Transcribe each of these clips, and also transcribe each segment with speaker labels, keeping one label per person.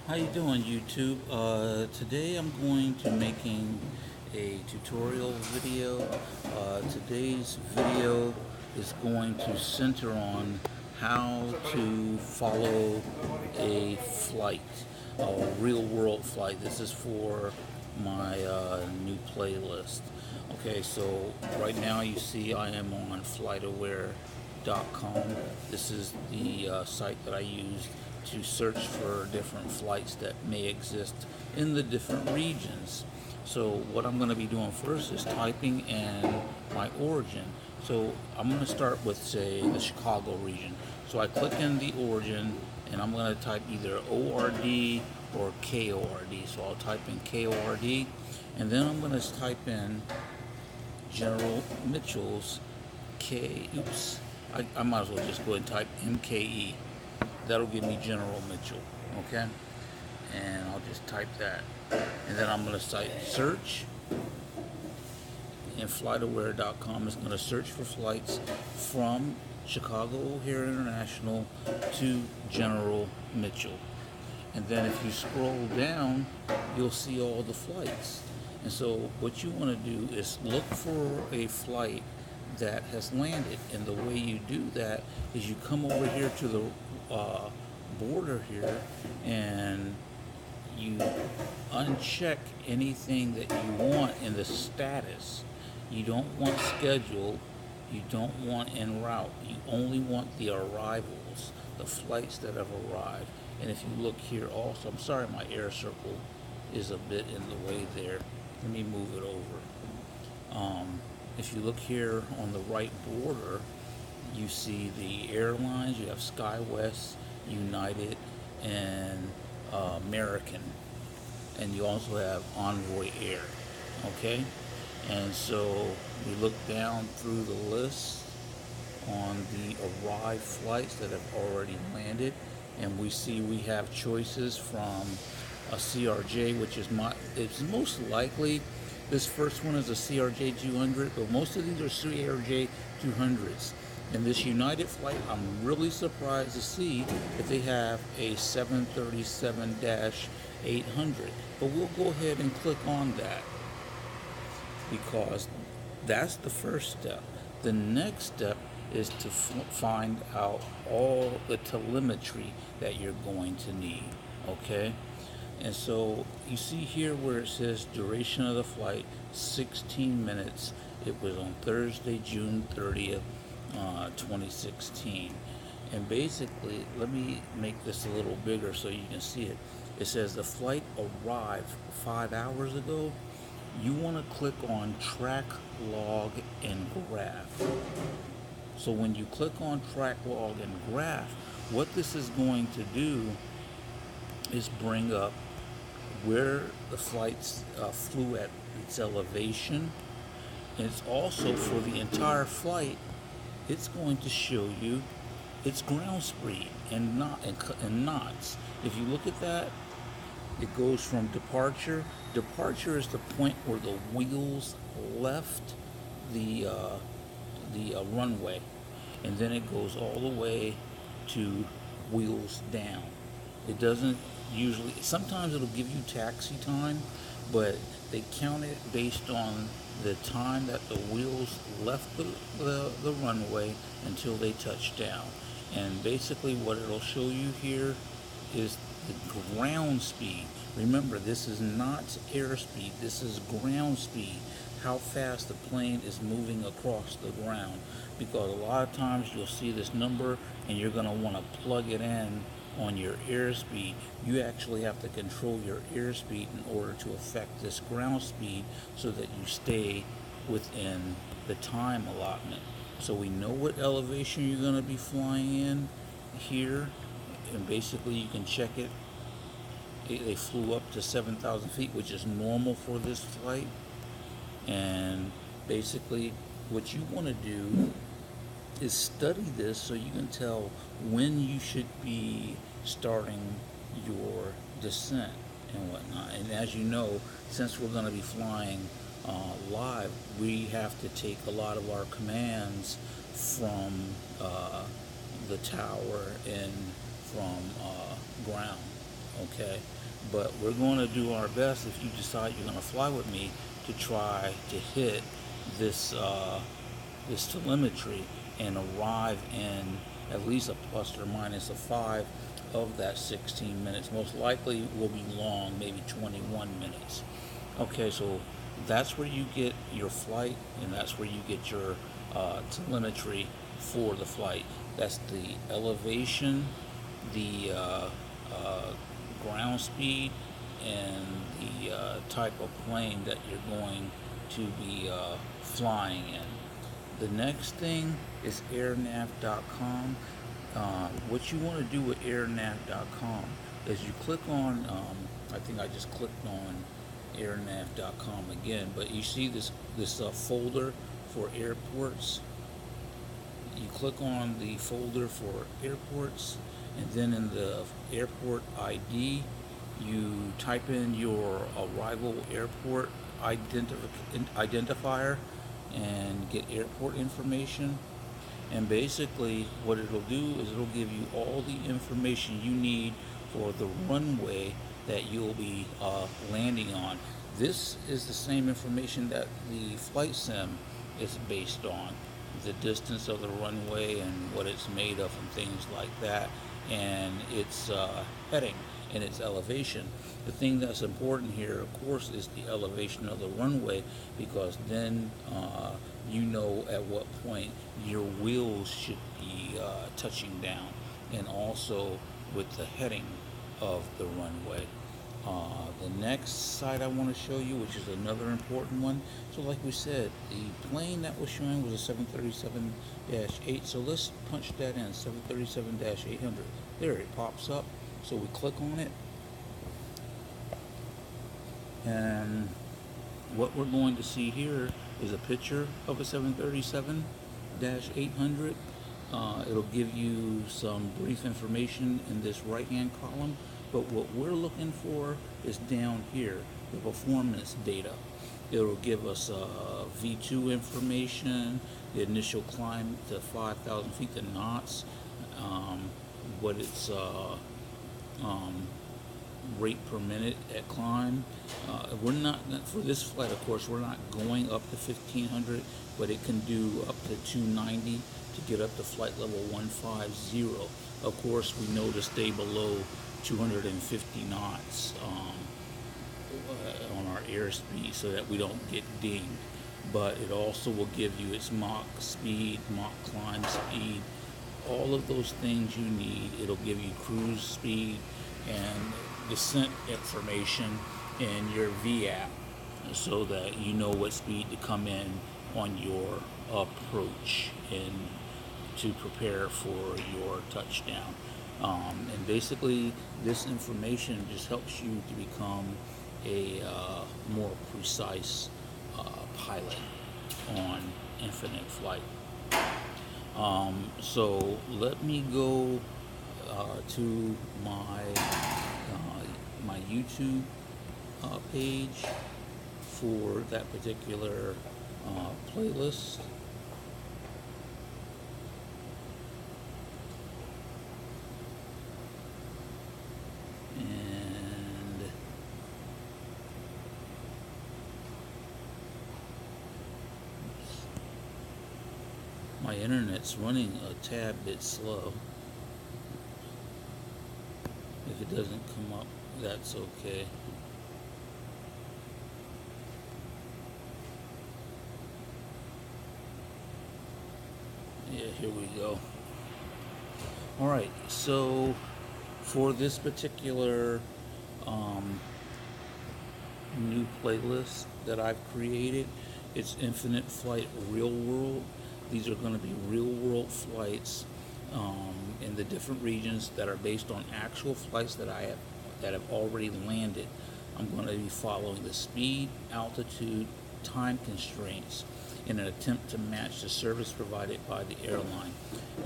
Speaker 1: How you doing, YouTube? Today I'm going to making a tutorial video. Today's video is going to center on how to follow a flight, a real world flight. This is for my new playlist. Okay, so right now you see I am on FlightAware.com. This is the site that I use to search for different flights that may exist in the different regions. So what I'm going to be doing first is typing in my origin. So I'm going to start with, say, the Chicago region. So I click in the origin and I'm going to type either ORD or KORD. So I'll type in KORD and then I'm going to type in General Mitchell's I might as well just go ahead and type MKE. That'll give me General Mitchell, okay? And I'll just type that. And then I'm going to type search, and FlightAware.com is going to search for flights from Chicago O'Hare International to General Mitchell. And then if you scroll down, you'll see all the flights. And so what you want to do is look for a flight that has landed, and the way you do that is you come over here to the border here and you uncheck anything that you want in the status. You don't want scheduled, you don't want en route, you only want the arrivals, the flights that have arrived. And if you look here also, I'm sorry my air circle is a bit in the way there, let me move it over. If you look here on the right border, you see the airlines. You have SkyWest, United, and American. And you also have Envoy Air. Okay? And so we look down through the list on the arrived flights that have already landed. And we see we have choices from a CRJ, which is it's most likely. This first one is a CRJ 200, but most of these are CRJ 200s. And this United flight, I'm really surprised to see that they have a 737-800. But we'll go ahead and click on that because that's the first step. The next step is to find out all the telemetry that you're going to need, okay? And so you see here where it says duration of the flight, 16 minutes. It was on Thursday, June 30th, 2016. And basically, let me make this a little bigger so you can see it. It says the flight arrived 5 hours ago. You want to click on track, log, and graph. So when you click on track, log, and graph, what this is going to do is bring up where the flights flew at its elevation. And it's also for the entire flight, it's going to show you its ground speed and knots. If you look at that, it goes from departure. Departure is the point where the wheels left the runway, and then it goes all the way to wheels down. It doesn't usually, sometimes it'll give you taxi time, but they count it based on the time that the wheels left the runway until they touch down. And basically what it'll show you here is the ground speed. Remember, this is not airspeed, this is ground speed, how fast the plane is moving across the ground. Because a lot of times you'll see this number and you're going to want to plug it in on your airspeed. You actually have to control your airspeed in order to affect this ground speed so that you stay within the time allotment. So we know what elevation you're going to be flying in here, and basically you can check it. They flew up to 7,000 feet, which is normal for this flight. And basically what you want to do is study this so you can tell when you should be starting your descent and whatnot. And as you know, since we're going to be flying live, we have to take a lot of our commands from the tower and from ground. okay? But we're going to do our best, if you decide you're going to fly with me, to try to hit this this telemetry and arrive in at least a plus or minus a 5 of that 16 minutes. Most likely will be long, maybe 21 minutes. Okay, so that's where you get your flight, and that's where you get your telemetry for the flight. That's the elevation, the ground speed, and the type of plane that you're going to be flying in. The next thing is airnav.com. What you want to do with airnav.com is you click on, I think I just clicked on airnav.com again, but you see this folder for airports. You click on the folder for airports, and then in the airport ID, you type in your arrival airport identifier and get airport information. And basically what it'll do is it'll give you all the information you need for the runway that you'll be landing on. This is the same information that the flight sim is based on: the distance of the runway and what it's made of and things like that, and its heading and its elevation. The thing that's important here, of course, is the elevation of the runway, because then you know at what point your wheels should be touching down, and also with the heading of the runway. The next site I want to show you, which is another important one. So like we said, the plane that was showing was a 737-8. So let's punch that in, 737-800. There, it pops up. So we click on it. And what we're going to see here is a picture of a 737-800. It'll give you some brief information in this right-hand column. But what we're looking for is down here, the performance data. It'll give us V2 information, the initial climb to 5,000 feet, the knots, what its rate per minute at climb. We're not, for this flight, of course, we're not going up to 1,500, but it can do up to 290 to get up to flight level 150. Of course, we know to stay below 250 knots on our airspeed so that we don't get dinged. But it also will give you its Mach speed, Mach climb speed, all of those things you need. It'll give you cruise speed and descent information in your VAP so that you know what speed to come in on your approach and to prepare for your touchdown. And basically this information just helps you to become a more precise pilot on infinite flight. So let me go to my my YouTube page for that particular playlist. And my internet's running a tad bit slow. If it doesn't come up, that's okay. Yeah, here we go. Alright, so for this particular new playlist that I've created, it's Infinite Flight Real World. These are going to be real world flights in the different regions that are based on actual flights that have already landed. I'm going to be following the speed, altitude, time constraints. in an attempt to match the service provided by the airline.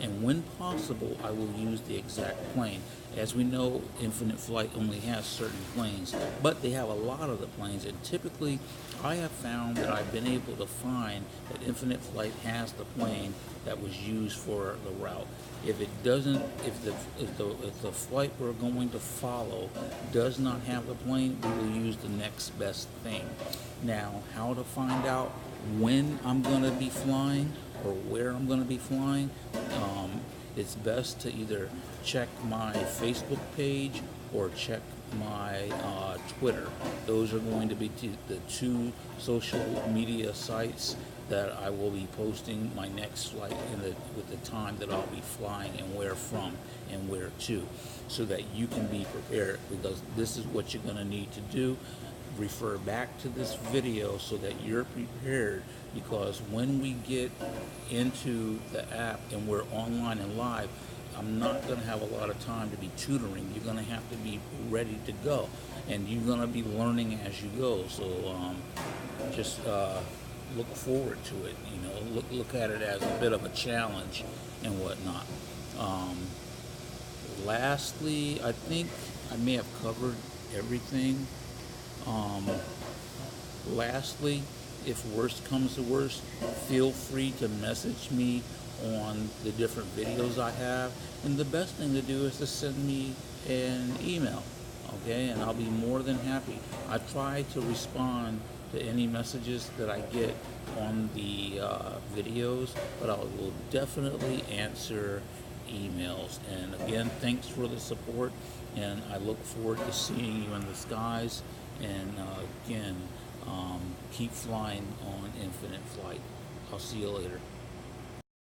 Speaker 1: And when possible, I will use the exact plane. As we know, Infinite Flight only has certain planes, but they have a lot of the planes, and typically I have found that I've been able to find that Infinite Flight has the plane that was used for the route. If it doesn't, if the flight we're going to follow does not have the plane, we will use the next best thing. Now, how to find out when I'm going to be flying or where I'm going to be flying? It's best to either check my Facebook page or check my Twitter. Those are going to be the two social media sites that I will be posting my next flight with the time that I'll be flying and where from and where to, so that you can be prepared, because this is what you're going to need to do. Refer back to this video so that you're prepared, because when we get into the app and we're online and live, I'm not going to have a lot of time to be tutoring. You're going to have to be ready to go, and you're going to be learning as you go. So just look forward to it. You know, look at it as a bit of a challenge and whatnot. Lastly, I think I may have covered everything. Lastly, if worst comes to worst, feel free to message me on the different videos I have, and the best thing to do is to send me an email, okay, and I'll be more than happy. I try to respond to any messages that I get on the videos, but I will definitely answer emails. And again, thanks for the support, and I look forward to seeing you in the skies. And again, keep flying on Infinite Flight. I'll see you later.